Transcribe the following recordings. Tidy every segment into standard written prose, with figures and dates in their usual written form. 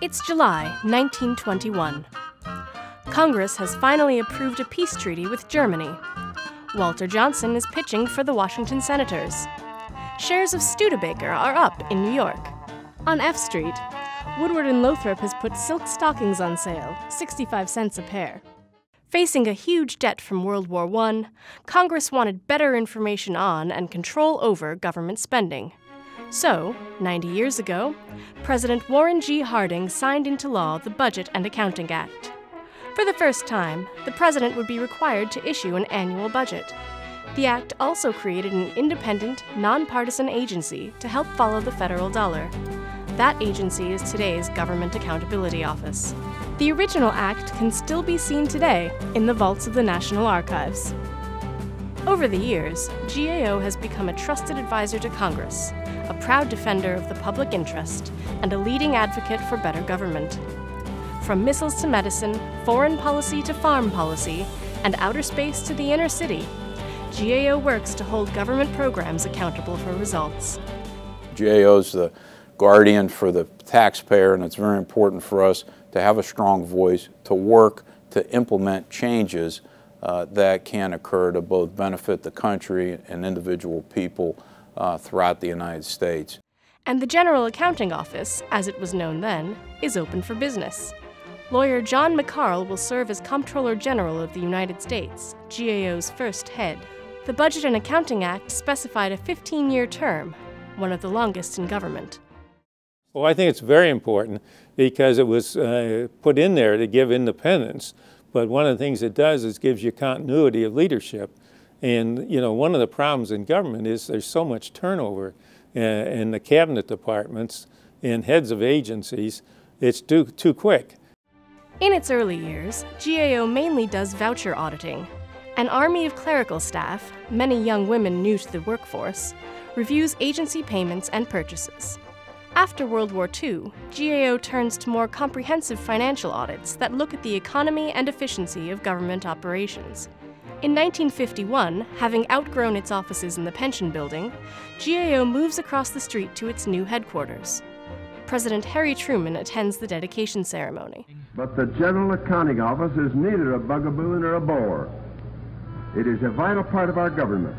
It's July 1921. Congress has finally approved a peace treaty with Germany. Walter Johnson is pitching for the Washington Senators. Shares of Studebaker are up in New York. On F Street, Woodward & Lothrop has put silk stockings on sale, 65 cents a pair. Facing a huge debt from World War I, Congress wanted better information on and control over government spending. So, 90 years ago, President Warren G. Harding signed into law the Budget and Accounting Act. For the first time, the president would be required to issue an annual budget. The act also created an independent, nonpartisan agency to help follow the federal dollar. That agency is today's Government Accountability Office. The original act can still be seen today in the vaults of the National Archives. Over the years, GAO has become a trusted advisor to Congress, a proud defender of the public interest, and a leading advocate for better government. From missiles to medicine, foreign policy to farm policy, and outer space to the inner city, GAO works to hold government programs accountable for results. GAO is the guardian for the taxpayer, and it's very important for us to have a strong voice, to work to implement changes that can occur to both benefit the country and individual people throughout the United States. And the General Accounting Office, as it was known then, is open for business. Lawyer John McCarl will serve as Comptroller General of the United States, GAO's first head. The Budget and Accounting Act specified a 15-year term, one of the longest in government. Well, I think it's very important because it was put in there to give independence. But one of the things it does is gives you continuity of leadership. And, you know, one of the problems in government is there's so much turnover in the cabinet departments and heads of agencies, it's too quick. In its early years, GAO mainly does voucher auditing. An army of clerical staff, many young women new to the workforce, reviews agency payments and purchases. After World War II, GAO turns to more comprehensive financial audits that look at the economy and efficiency of government operations. In 1951, having outgrown its offices in the Pension Building, GAO moves across the street to its new headquarters. President Harry Truman attends the dedication ceremony. But the General Accounting Office is neither a bugaboo nor a bore. It is a vital part of our government.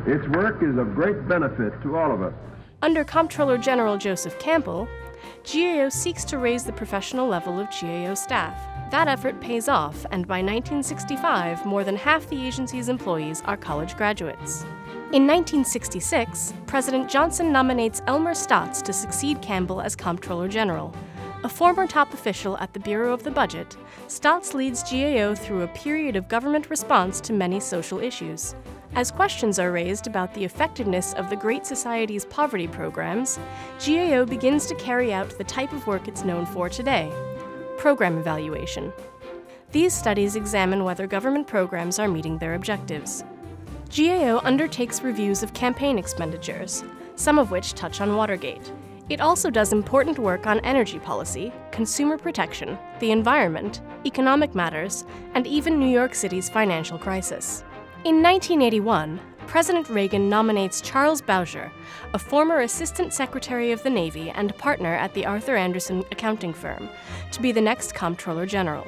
Its work is of great benefit to all of us. Under Comptroller General Joseph Campbell, GAO seeks to raise the professional level of GAO staff. That effort pays off, and by 1965, more than half the agency's employees are college graduates. In 1966, President Johnson nominates Elmer Stotts to succeed Campbell as Comptroller General. A former top official at the Bureau of the Budget, Stotts leads GAO through a period of government response to many social issues. As questions are raised about the effectiveness of the Great Society's poverty programs, GAO begins to carry out the type of work it's known for today: program evaluation. These studies examine whether government programs are meeting their objectives. GAO undertakes reviews of campaign expenditures, some of which touch on Watergate. It also does important work on energy policy, consumer protection, the environment, economic matters, and even New York City's financial crisis. In 1981, President Reagan nominates Charles Bowsher, a former Assistant Secretary of the Navy and partner at the Arthur Andersen accounting firm, to be the next Comptroller General.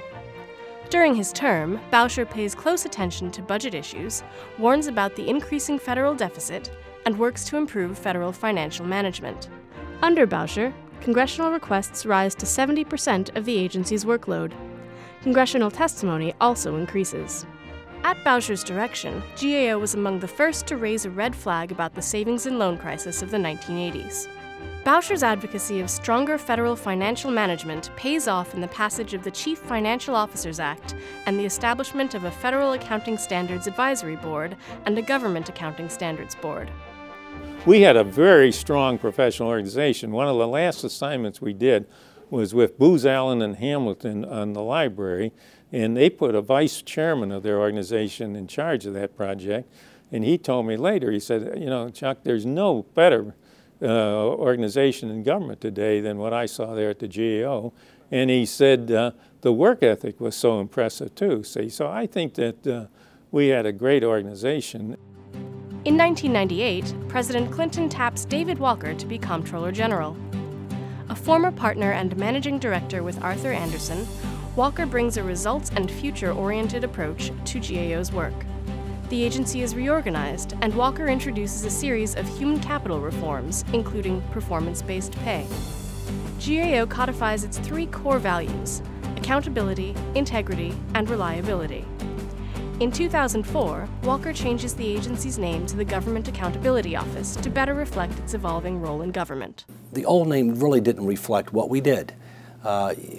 During his term, Bowsher pays close attention to budget issues, warns about the increasing federal deficit, and works to improve federal financial management. Under Bowsher, congressional requests rise to 70% of the agency's workload. Congressional testimony also increases. At Bowsher's direction, GAO was among the first to raise a red flag about the savings and loan crisis of the 1980s. Bowsher's advocacy of stronger federal financial management pays off in the passage of the Chief Financial Officers Act and the establishment of a Federal Accounting Standards Advisory Board and a Government Accounting Standards Board. We had a very strong professional organization. One of the last assignments we did was with Booz Allen and Hamilton on the library, and they put a vice chairman of their organization in charge of that project. And he told me later, he said, you know, Chuck, there's no better organization in government today than what I saw there at the GAO. And he said, the the work ethic was so impressive too. See, so I think that we had a great organization. In 1998, President Clinton taps David Walker to be Comptroller General. A former partner and managing director with Arthur Anderson, Walker brings a results and future-oriented approach to GAO's work. The agency is reorganized, and Walker introduces a series of human capital reforms, including performance-based pay. GAO codifies its 3 core values: accountability, integrity, and reliability. In 2004, Walker changes the agency's name to the Government Accountability Office to better reflect its evolving role in government. The old name really didn't reflect what we did.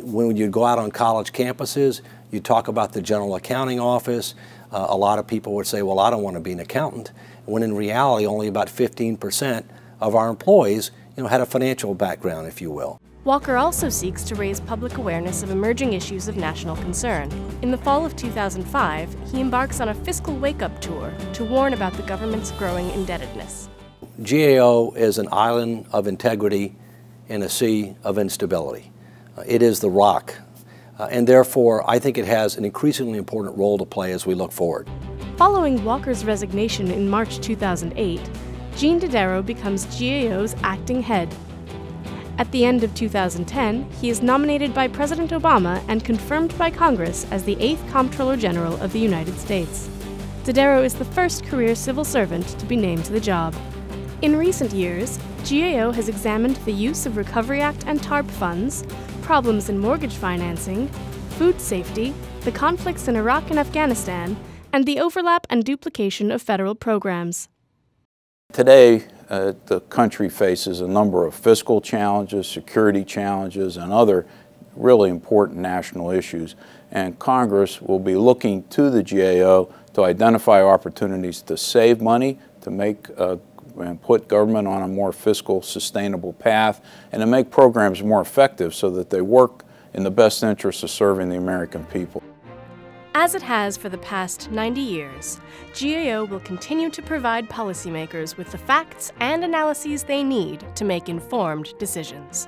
When you go out on college campuses, you talk about the General Accounting Office. A lot of people would say, well, I don't want to be an accountant, when in reality only about 15% of our employees had a financial background, if you will. Walker also seeks to raise public awareness of emerging issues of national concern. In the fall of 2005, he embarks on a fiscal wake-up tour to warn about the government's growing indebtedness. GAO is an island of integrity in a sea of instability. It is the rock, and therefore I think it has an increasingly important role to play as we look forward. Following Walker's resignation in March 2008, Gene Dodaro becomes GAO's acting head. At the end of 2010, he is nominated by President Obama and confirmed by Congress as the 8th Comptroller General of the United States. Dodaro is the first career civil servant to be named to the job. In recent years, GAO has examined the use of Recovery Act and TARP funds, problems in mortgage financing, food safety, the conflicts in Iraq and Afghanistan, and the overlap and duplication of federal programs. Today, the country faces a number of fiscal challenges, security challenges, and other really important national issues. And Congress will be looking to the GAO to identify opportunities to save money, to make and put government on a more fiscal, sustainable path, and to make programs more effective so that they work in the best interest of serving the American people. As it has for the past 90 years, GAO will continue to provide policymakers with the facts and analyses they need to make informed decisions.